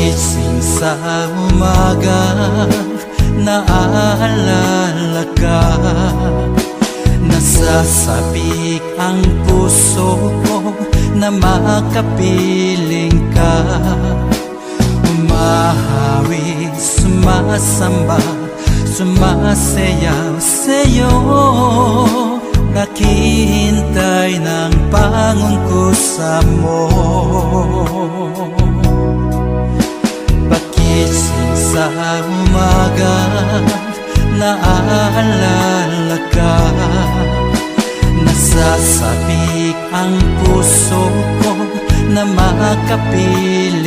Pagising sa umaga, naaalala ka. Nasasabik ang puso ko na makapiling ka. Umahawi, sumasamba, sumasayaw sa'yo. Naghihintay ng pangungkusa mo. Pagising sa umaga, naaalala ka. Nasasabik ang puso ko na makapiling